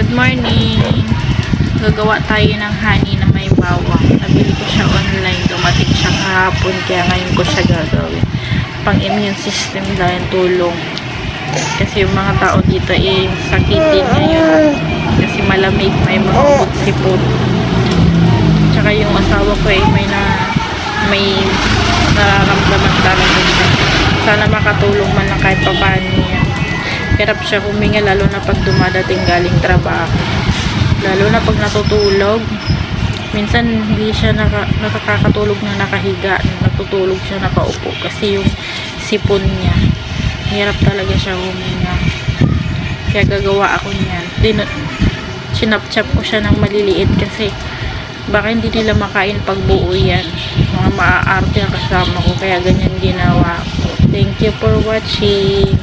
Good morning. Gagawa tayo ng honey na may bawang. Nabili ko siya online. Dumating siya kahapon. Kaya ngayon ko siya gagawin. Pang immune system dahil tulong. Kasi yung mga tao dito sakitin ngayon. Kasi malamig. May mga sipot. Tsaka yung asawa ko may nararamdaman talaga siya. Sana makatulong man lang kahit paano niya. Hirap siya huminga lalo na pag dumadating galing trabaho. Lalo na pag natutulog. Minsan hindi siya nakakatulog na nakahiga. Natutulog siya nakaupo kasi yung sipon niya. Hirap talaga siya huminga. Kaya gagawa ako niyan. Sinapchap ko siya ng maliliit kasi baka hindi nila makain pag buo yan. Mga maaarte ang kasama ko kaya ganyan ginawa ko. Thank you for watching.